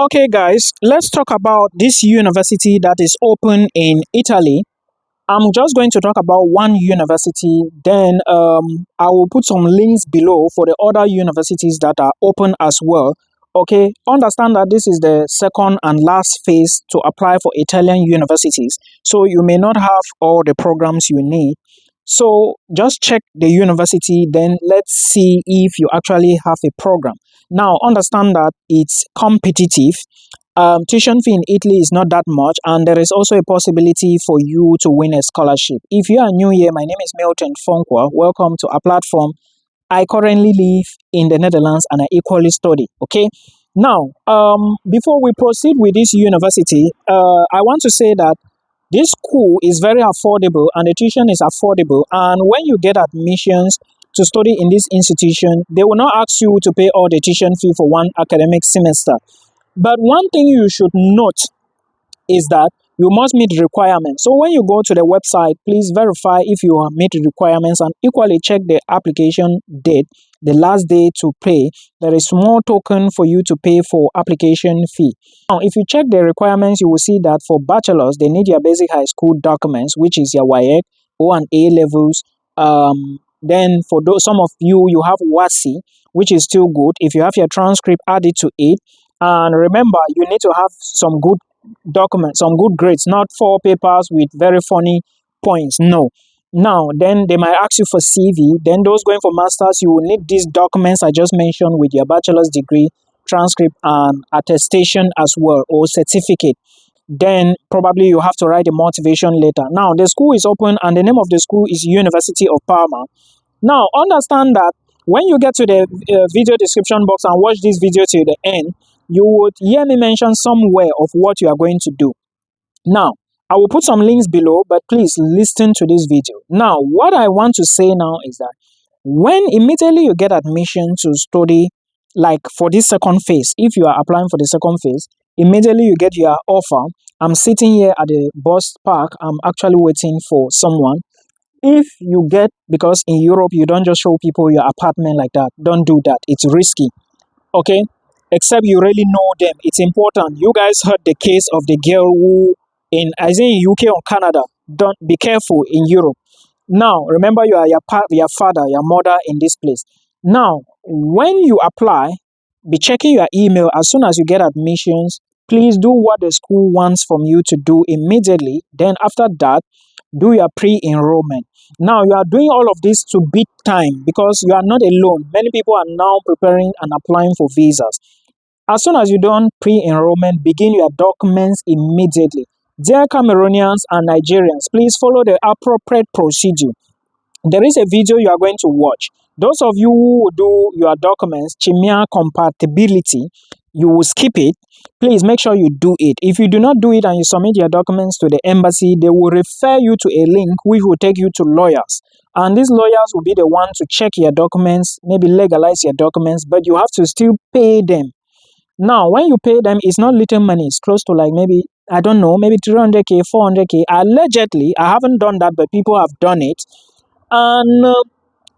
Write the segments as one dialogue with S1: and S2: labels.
S1: Okay, guys, let's talk about this university that is open in Italy. I'm just going to talk about one university, then I will put some links below for the other universities that are open as well. Okay, understand that this is the second and last phase to apply for Italian universities, so you may not have all the programs you need. So just check the university, then let's see if you actually have a program. Now, understand that it's competitive. Tuition fee in Italy is not that much, and there is also a possibility for you to win a scholarship. If you are new here, my name is Milton Fonkwa. Welcome to our platform. I currently live in the Netherlands and I equally study. Okay. Now, before we proceed with this university, I want to say that this school is very affordable and the tuition is affordable. And when you get admissions to study in this institution, they will not ask you to pay all the tuition fee for one academic semester. But one thing you should note is that you must meet requirements. So when you go to the website, please verify if you have met the requirements and equally check the application date, the last day to pay. There is small token for you to pay for application fee. Now, if you check the requirements, you will see that for bachelors, they need your basic high school documents, which is your WAEC, O and A levels. Then for those, some of you, you have WASI, which is still good. If you have your transcript, add it to it. And remember, you need to have some good documents, some good grades, not four papers with very funny points. No. Now, then they might ask you for CV. Then those going for masters, you will need these documents I just mentioned with your bachelor's degree, transcript, and attestation as well, or certificate. Then probably you have to write a motivation letter. Now, the school is open and the name of the school is University of Parma. Now, understand that when you get to the video description box and watch this video till the end, you would hear me mention somewhere of what you are going to do. Now, I will put some links below, but please listen to this video. Now, what I want to say now is that when immediately you get admission to study, like for this second phase, if you are applying for the second phase, immediately you get your offer. I'm sitting here at the bus park. I'm actually waiting for someone. If you get, because in Europe, you don't just show people your apartment like that. Don't do that. It's risky. Okay? Except you really know them. It's important. You guys heard the case of the girl who I think in UK or Canada. Don't be careful in Europe. Now, remember you are your father, your mother in this place. Now, when you apply, be checking your email as soon as you get admissions. Please do what the school wants from you to do immediately. Then after that, do your pre-enrollment. Now, you are doing all of this to beat time because you are not alone. Many people are now preparing and applying for visas. As soon as you done pre-enrollment, begin your documents immediately. Dear Cameroonians and Nigerians, please follow the appropriate procedure. There is a video you are going to watch. Those of you who do your documents, Chimia compatibility, you will skip it. Please make sure you do it. If you do not do it and you submit your documents to the embassy, they will refer you to a link which will take you to lawyers. And these lawyers will be the one to check your documents, maybe legalize your documents, but you have to still pay them. Now, when you pay them, it's not little money. It's close to like maybe, I don't know, maybe 300K, 400K. Allegedly, I haven't done that, but people have done it. And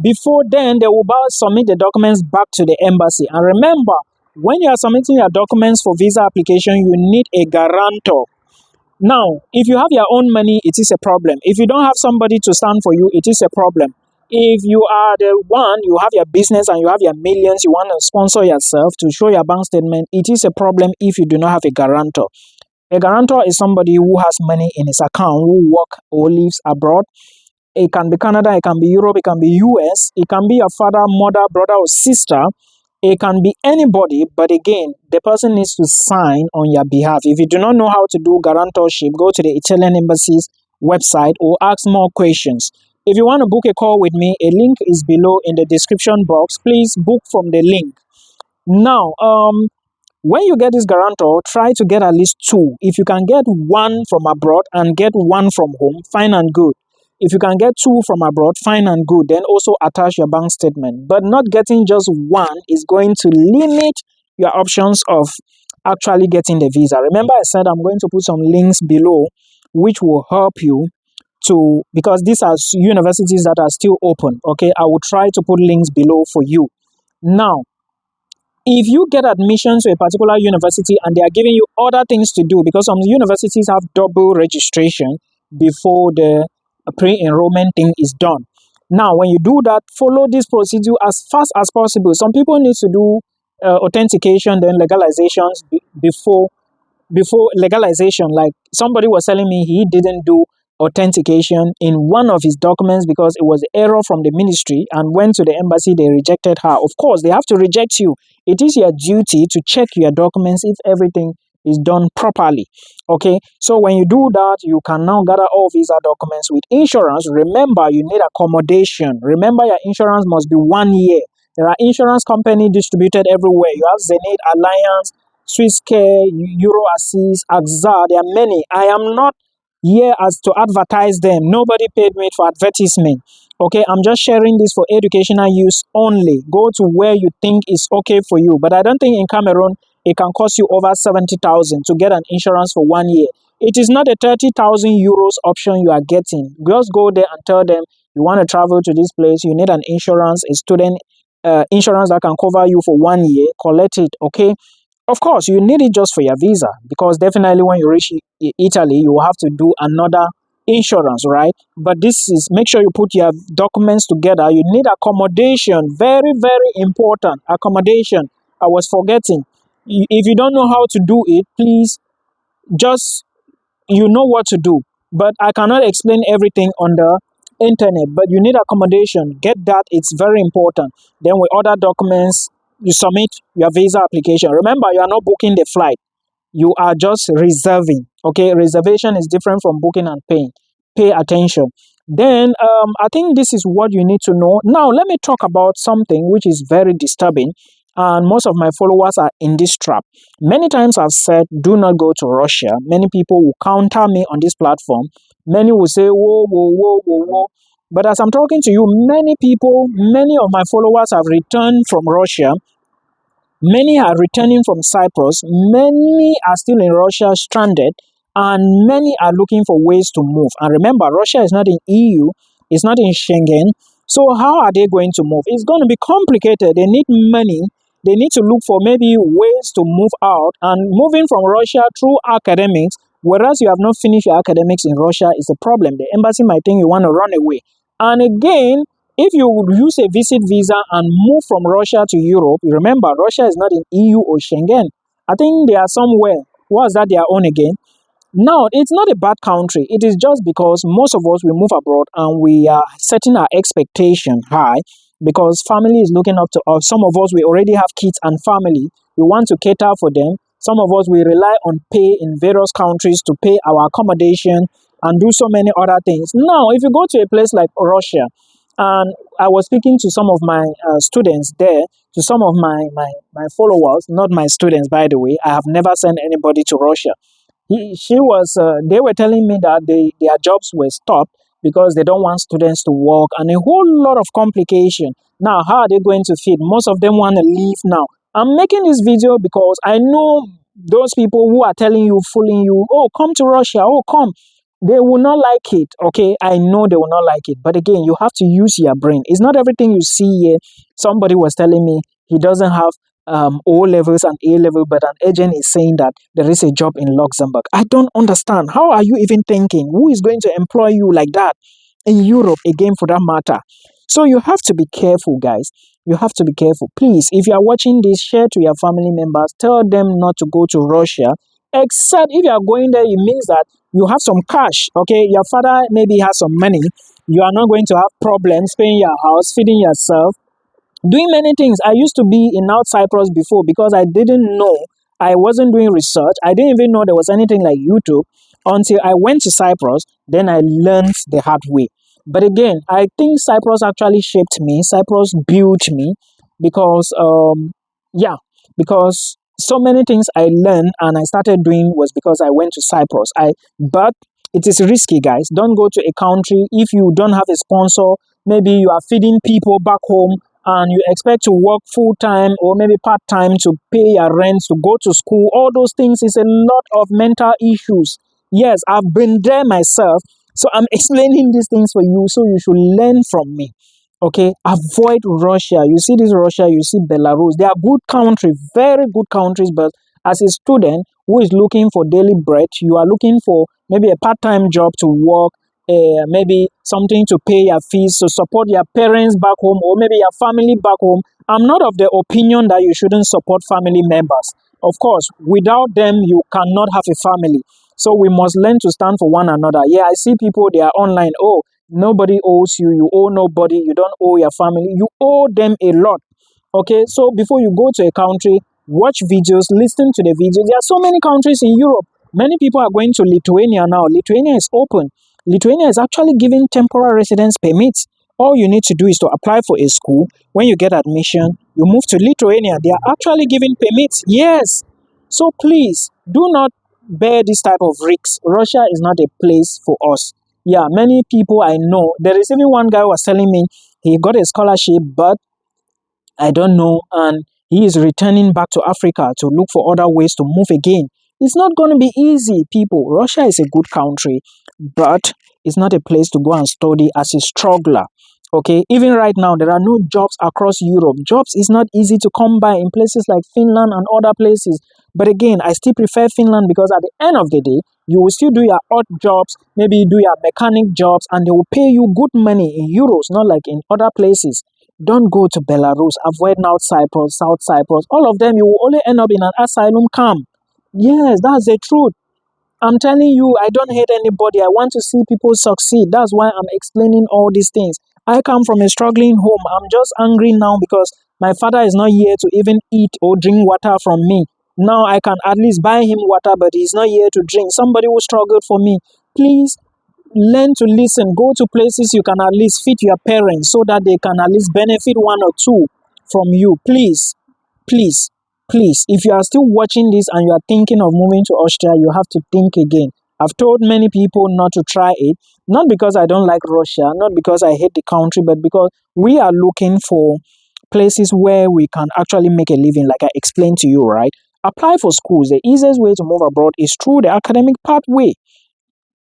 S1: before then, they will submit the documents back to the embassy. And remember, when you are submitting your documents for visa application, you need a guarantor. Now, if you have your own money, it is a problem. If you don't have somebody to stand for you, it is a problem. If you are the one, you have your business and you have your millions, you want to sponsor yourself to show your bank statement, it is a problem if you do not have a guarantor. A guarantor is somebody who has money in his account, who works or lives abroad. It can be Canada, it can be Europe, it can be US, it can be your father, mother, brother, or sister. It can be anybody, but again, the person needs to sign on your behalf. If you do not know how to do guarantorship, go to the Italian embassy's website or ask more questions. If you want to book a call with me, a link is below in the description box. Please book from the link. Now, when you get this guarantor, try to get at least two. If you can get one from abroad and get one from home, fine and good. If you can get two from abroad, fine and good. Then also attach your bank statement. But not getting just one is going to limit your options of actually getting the visa. Remember I said I'm going to put some links below which will help you to, because these are universities that are still open. Okay, I will try to put links below for you. Now, If you get admission to a particular university and they are giving you other things to do, because some universities have double registration before the pre-enrollment thing is done. Now, when you do that, follow this procedure as fast as possible. Some people need to do authentication, then legalizations before legalization. Like somebody was telling me he didn't do authentication in one of his documents because it was error from the ministry, and went to the embassy, they rejected her. Of course they have to reject you. It is your duty to check your documents if everything is done properly. Okay, so when you do that, you can now gather all visa documents. With insurance, remember you need accommodation. Remember your insurance must be 1 year. There are insurance company distributed everywhere. You have Zenith, Alliance, Swisscare, Euro Assist, AXA. There are many. I am not here as to advertise them. Nobody paid me for advertisement. Okay, I'm just sharing this for educational use only. Go to where you think is okay for you. But I don't think in Cameroon it can cost you over 70,000 to get an insurance for 1 year. It is not a 30,000 euros option you are getting. Just go there and tell them you want to travel to this place. You need an insurance, a student insurance that can cover you for 1 year. Collect it. Okay. Of course, you need it just for your visa, because definitely when you reach Italy, you will have to do another insurance, right? But this is, make sure you put your documents together. You need accommodation, very, very important. Accommodation. I was forgetting. If you don't know how to do it, please just, you know what to do. But I cannot explain everything on the internet. But you need accommodation. Get that. It's very important. Then with other documents, you submit your visa application. Remember, you are not booking the flight. You are just reserving. Okay, reservation is different from booking and paying. Pay attention. Then I think this is what you need to know. Now let me talk about something which is very disturbing, and most of my followers are in this trap. Many times I've said do not go to Russia. Many people will counter me on this platform. Many will say whoa, whoa, whoa, whoa, whoa. But as I'm talking to you, many people, many of my followers have returned from Russia. Many are returning from Cyprus, many are still in Russia stranded, and many are looking for ways to move. And remember, Russia is not in EU, it's not in Schengen. So how are they going to move? It's going to be complicated. They need money. They need to look for maybe ways to move out. And moving from Russia through academics, whereas you have not finished your academics in Russia, is a problem. The embassy might think you want to run away. And again, if you would use a visit visa and move from Russia to Europe, remember, Russia is not in EU or Schengen. I think they are somewhere. What's that their own again? No, it's not a bad country. It is just because most of us, we move abroad and we are setting our expectation high because family is looking up to us. Some of us, we already have kids and family. We want to cater for them. Some of us, we rely on pay in various countries to pay our accommodation and do so many other things. Now, if you go to a place like Russia, and I was speaking to some of my students there, to some of my followers, not my students, by the way. I have never sent anybody to Russia. They were telling me that their jobs were stopped because they don't want students to work and a whole lot of complication. Now, how are they going to feed? Most of them want to leave now. I'm making this video because I know those people who are telling you, fooling you, oh, come to Russia, oh, come. They will not like it, okay? I know they will not like it. But again, you have to use your brain. It's not everything you see here. Somebody was telling me he doesn't have O levels and A level, but an agent is saying that there is a job in Luxembourg. I don't understand. How are you even thinking? Who is going to employ you like that in Europe again, for that matter? So you have to be careful, guys. You have to be careful. Please, if you are watching this, share to your family members. Tell them not to go to Russia. Except if you are going there, it means that you have some cash. Okay, your father maybe has some money. You are not going to have problems paying your house, feeding yourself, doing many things. I used to be in North Cyprus before because I didn't know. I wasn't doing research. I didn't even know there was anything like YouTube until I went to Cyprus. Then I learned the hard way. But again, I think Cyprus actually shaped me. Cyprus built me because, yeah, because so many things I learned and I started doing was because I went to Cyprus. But it is risky, guys. Don't go to a country if you don't have a sponsor. Maybe you are feeding people back home and you expect to work full time or maybe part time to pay your rent, to go to school. All those things is a lot of mental issues. Yes, I've been there myself. So I'm explaining these things for you so you should learn from me. Okay, avoid Russia. You see this Russia, you see Belarus. They are good countries, very good countries, but as a student who is looking for daily bread, you are looking for maybe a part-time job to work, maybe something to pay your fees, to support your parents back home, or maybe your family back home. I'm not of the opinion that you shouldn't support family members. Of course, without them, you cannot have a family. So we must learn to stand for one another. Yeah, I see people, they are online. Oh, nobody owes you. You owe nobody. You don't owe your family. You owe them a lot. Okay, so before you go to a country, watch videos, listen to the videos. There are so many countries in Europe. Many people are going to Lithuania now. Lithuania is open. Lithuania is actually giving temporary residence permits. All you need to do is to apply for a school. When you get admission, you move to Lithuania. They are actually giving permits. Yes. So please do not bear this type of risks. Russia is not a place for us. Yeah, many people I know. There is even one guy who was telling me he got a scholarship, but I don't know, and he is returning back to Africa to look for other ways to move again. It's not going to be easy, people. Russia is a good country, but it's not a place to go and study as a struggler. Okay, even right now, there are no jobs across Europe. Jobs is not easy to come by in places like Finland and other places. But again, I still prefer Finland because at the end of the day, you will still do your odd jobs, maybe do your mechanic jobs, and they will pay you good money in euros, not like in other places. Don't go to Belarus, avoid North Cyprus, South Cyprus. All of them, you will only end up in an asylum camp. Yes, that's the truth. I'm telling you, I don't hate anybody. I want to see people succeed. That's why I'm explaining all these things. I come from a struggling home. I'm just angry now because my father is not here to even eat or drink water from me. Now I can at least buy him water, but he's not here to drink. Somebody who struggled for me. Please learn to listen. Go to places you can at least feed your parents so that they can at least benefit one or two from you. Please, please, please. If you are still watching this and you are thinking of moving to Austria, you have to think again. I've told many people not to try it, not because I don't like Russia, not because I hate the country, but because we are looking for places where we can actually make a living, like I explained to you, right? Apply for schools. The easiest way to move abroad is through the academic pathway.